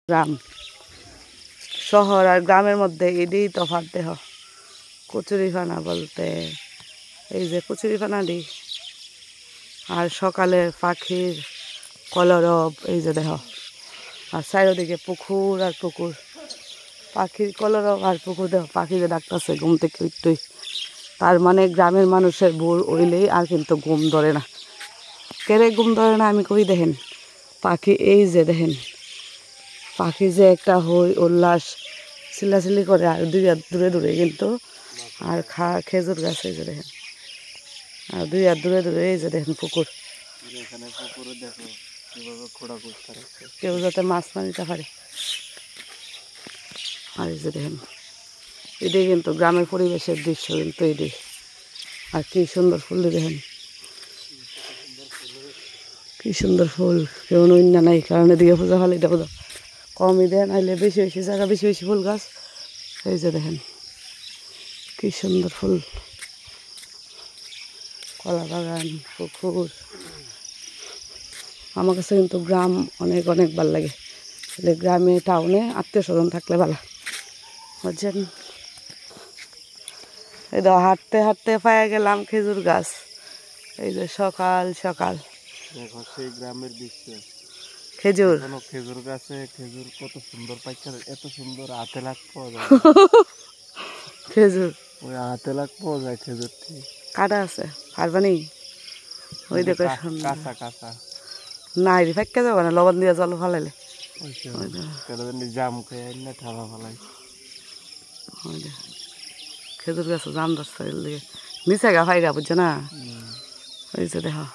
গ্রাম শহর আর গ্রামের মধ্যে এটাই তফাৎ দেহ। কচুরিপানা বলতে এই যে কচুরিপানাটি আর সকালের পাখির কলরব এই যে দেহ, আর চারিদিকে পুকুর আর পুকুর, পাখির কলরব আর পুকুর দেহ। পাখি যে ডাকতেছে ঘুম থেকে একটুই, তার মানে গ্রামের মানুষের ভোর হইলেই আর কিন্তু ঘুম ধরে না। কেড়ে ঘুম ধরে না আমি কই দেখেন পাখি, এই যে দেখেন পাখি যে একটা হই উল্লাস চিল্লাচিল্লি করে, আর দুই হাত দূরে দূরে কিন্তু আর খেজুর গাছ এই যে দেখেন, আর দুই হাত দূরে দূরে এই যে দেখেন পুকুর, কেউ যাতে মাছ না নিতে পারে। আর এই যে দেখেন এটাই কিন্তু গ্রামের পরিবেশের দৃশ্য কিন্তু এটাই। আর কি সুন্দর ফুল দেখেন, কি সুন্দর ফুল, কেউ নইনা নাই, কারণ এদিকে পূজা ভালো এটা পূজা কমই দেন, আইলে বেশি বেশি জায়গা বেশি বেশি ফুল গাছ। এই যে দেখেন কি সুন্দর ফুল, কলা বাগান, পুকুর। আমার কাছে কিন্তু গ্রাম অনেক অনেক ভালো লাগে। গ্রামে টাউনে আত্মীয় স্বজন থাকলে ভালো বুঝছেন। এই তো হাঁটতে হাঁটতে পায়ে গেলাম খেজুর গাছ, এই যে সকাল সকাল দেখো সেই গ্রামের দৃশ্য। খেজুর খেজুর গাছে খেজুর কত সুন্দর পাইছে, এত সুন্দর হাতে লাগ পাওয়া যায় খেজুর, ওই হাতে লাগ পাওয়া যায় খেজুর কাটা আছে পারবানি, ওই দেখো কাঁচা কাঁচা না রে ফাঁকা যাবে না, লবণ দিয়ে জল ফালাইলে জাম খেয়ে না ঠালা ফালাই। খেজুর গাছ জাম ধরছে দিকে নিচে গা ফাইরা বুঝছো না, ওই যে দেখো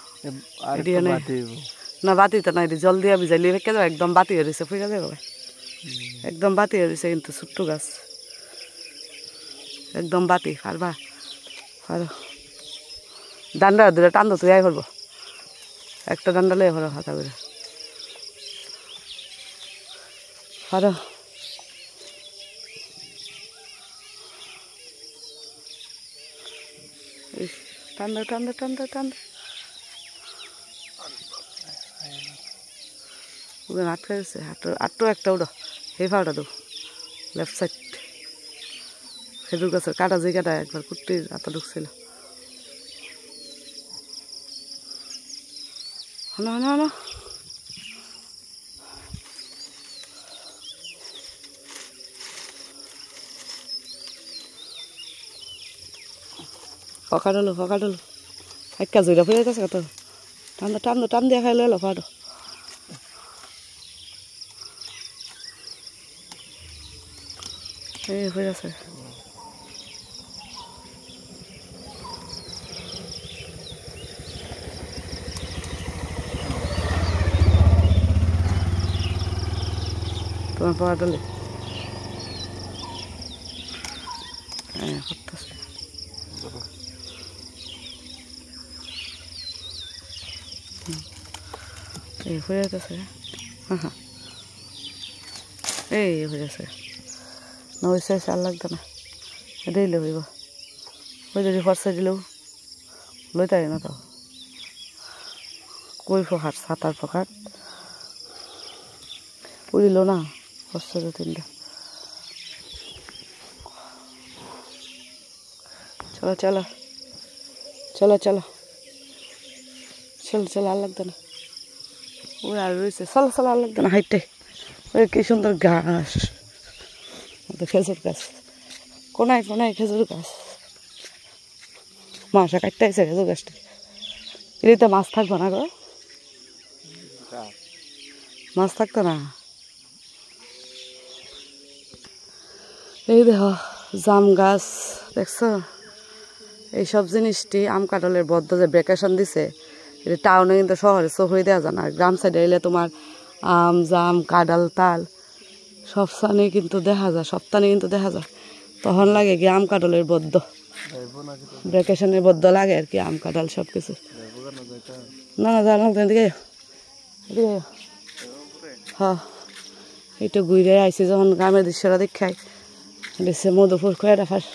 না বাতি তো নাই, জল দিয়া ভিজাইলে ফেঁকে যাবে, একদম বাতি হয়ে রয়েছে ফুঁকা যাবে, একদম বাতি হয়ে রয়েছে কিন্তু ছোট্ট গাছ একদম বাতি। পারবা পারো, ডান্ডা দূরে টান তুই আই করবো, একটা ডান্ডা লেগে পড়ো হাতা করে পারো। টান্দা টান্দা টান্দা টান্দা ওখানে আটকে গেছে, আটটো একটা উঠো, এই ফাওটা দো লেফট সাইড। খেজুর গাছের কাটা যে কাটা একবার কুটির হাতে ঢুকছিল। না না না ফকা ডলো একটা জুইরা ফুলে গেছে কত ঠান্ডা টান টান দিয়ে খাইলে এলো ফাটো। এই হয়ে আছে তোমার পাওয়া ডলে, হ্যাঁ করতেছে এই হয়ে যেতেছে। হ্যাঁ হ্যাঁ এই হয়ে গেছে না, ওই সাইজ আর লাগতো না, এটাই লো হইব, ওই যদি খরচা দিলেও লইতে পারি না তো। কই ফকাট সাতার ফকাট উড়িল না খরচা দু তিনটা। চলো চলো চলো চলো চলো চলো আর লাগতো না, ওই আর রয়েছে চলো চলো আর লাগতো না হাইটে। ওই কি সুন্দর ঘাস, খেজুর গাছ কোনায় কোনায় খেজুর গাছ, মাসা কাটতে আছে খেজুর গাছটা। এদিকে মাছ থাকবো না গো, মাছ থাকতো না। এই দেখো জাম গাছ দেখছো, এইসব জিনিসটি আম কাঁঠালের বদ্ধ যে ভ্যাকেশন দিছে, এটা টাউনে কিন্তু শহরে চোখ হয়ে দেওয়া যায় না। গ্রাম সাইডে এলে তোমার আম জাম কাঁঠাল তাল সব স্থানে কিন্তু দেখা যায়, সপ্তাহে কিন্তু দেখা যায়। তখন লাগে কি আম কাঁঠালের বদ্ধ, ভ্যাকেশনের বদ্ধ লাগে আর কি আম কাঁঠাল সব কিছু। না না জানো এদিকে হ্যাঁ একটু ঘুরে আইসি যখন গ্রামের দৃশ্যটা দেখাই, বেশি মধুপুর কয়েটা ফার্স্ট